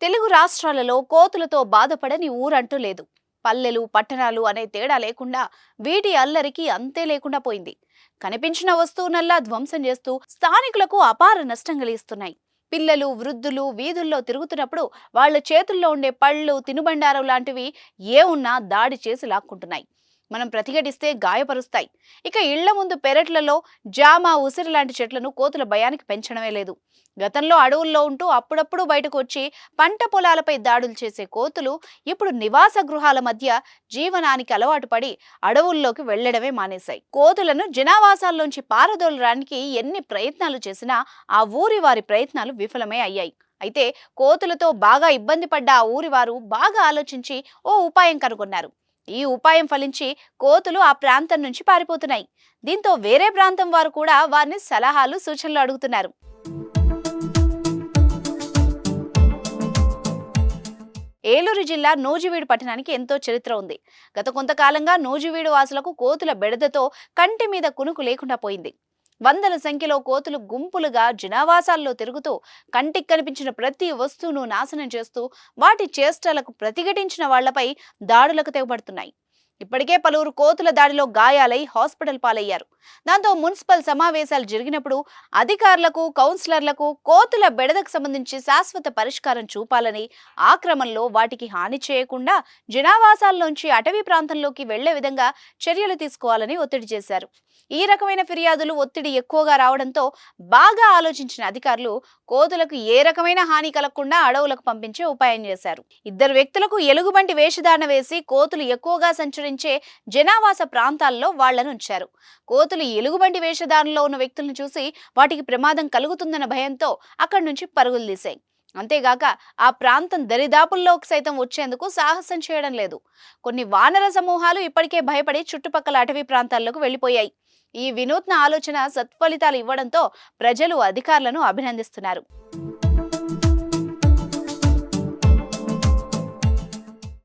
తెలుగు రాష్ట్రాలలో కోతులతో బాధపడని ఊరంటూ లేదు. పల్లెలు, పట్టణాలు అనే తేడా లేకుండా వీటి అల్లరికి అంతే లేకుండా పోయింది. కనిపించిన వస్తువునల్లా ధ్వంసం చేస్తూ స్థానికులకు అపార నష్టం కలిగిస్తున్నాయి. పిల్లలు, వృద్ధులు వీధుల్లో తిరుగుతున్నప్పుడు వాళ్ళ చేతుల్లో ఉండే పళ్ళు, తినుబండారం లాంటివి ఏ ఉన్నా దాడి చేసి లాక్కుంటున్నాయి. మనం ప్రతిఘటిస్తే గాయపరుస్తాయి. ఇక ఇళ్ల ముందు పెరట్లలో జామ, ఉసిరి లాంటి చెట్లను కోతుల భయానికి పెంచడమే లేదు. గతంలో అడవుల్లో ఉంటూ అప్పుడప్పుడు బయటకు వచ్చి పంట పొలాలపై దాడులు చేసే కోతులు ఇప్పుడు నివాస గృహాల మధ్య జీవనానికి అలవాటు పడి అడవుల్లోకి వెళ్లడమే మానేశాయి. కోతులను జనావాసాల్లోంచి పారదోలడానికి ఎన్ని ప్రయత్నాలు చేసినా ఆ ఊరి వారి ప్రయత్నాలు విఫలమే అయ్యాయి. అయితే కోతులతో బాగా ఇబ్బంది పడ్డ ఆ ఊరి వారు బాగా ఆలోచించి ఓ ఉపాయం కనుగొన్నారు. ఈ ఉపాయం ఫలించి కోతులు ఆ ప్రాంతం నుంచి పారిపోతున్నాయి. దీంతో వేరే ప్రాంతం వారు కూడా వారిని సలహాలు, సూచనలు అడుగుతున్నారు. ఏలూరు జిల్లా నూజివీడు పట్టణానికి ఎంతో చరిత్ర ఉంది. గత కొంతకాలంగా నూజివీడు వాసులకు కోతుల బెడదతో కంటి మీద కునుకు లేకుండా పోయింది. వందల సంఖ్యలో కోతులు గుంపులుగా జనావాసాల్లో తిరుగుతూ కంటికి కనిపించిన ప్రతి వస్తువును నాశనం చేస్తూ వాటి చేష్టలకు ప్రతిఘటించిన వాళ్లపై దాడులకు తెగబడుతున్నాయి. ఇప్పటికే పలువురు కోతుల దాడిలో గాయాలై హాస్పిటల్ పాలయ్యారు. దాంతో మున్సిపల్ సమావేశాలు జరిగినప్పుడు అధికారులకు, కౌన్సిలర్లకు కోతుల బెడదకు సంబంధించి శాశ్వత పరిష్కారం చూపాలని, ఆ క్రమంలో వాటికి హాని చేయకుండా జనావాసాల్లోంచి అటవీ ప్రాంతంలోకి వెళ్లే విధంగా చర్యలు తీసుకోవాలని ఒత్తిడి చేశారు. ఈ రకమైన ఫిర్యాదులు, ఒత్తిడి ఎక్కువగా రావడంతో బాగా ఆలోచించిన అధికారులు కోతులకు ఏ రకమైన హాని కలగకుండా అడవులకు పంపించే ఉపాయం చేశారు. ఇద్దరు వ్యక్తులకు ఎలుగుబంటి వేషధారణ వేసి కోతులు ఎక్కువగా సంచరించే జనావాస ప్రాంతాల్లో వాళ్లను ఉంచారు. కోతులు ఎలుగుబంటి వేషధారణలో ఉన్న వ్యక్తులను చూసి వాటికి ప్రమాదం కలుగుతుందన్న భయంతో అక్కడి నుంచి పరుగులు తీశాయి. అంతేగాక ఆ ప్రాంతం దరిదాపుల్లోకి సైతం వచ్చేందుకు సాహసం చేయడం లేదు. కొన్ని వానర సమూహాలు ఇప్పటికే భయపడి చుట్టుపక్కల అటవీ ప్రాంతాల్లోకి వెళ్లిపోయాయి. ఈ వినూత్న ఆలోచన సత్ఫలితాలు ఇవ్వడంతో ప్రజలు అధికారులను అభినందిస్తున్నారు.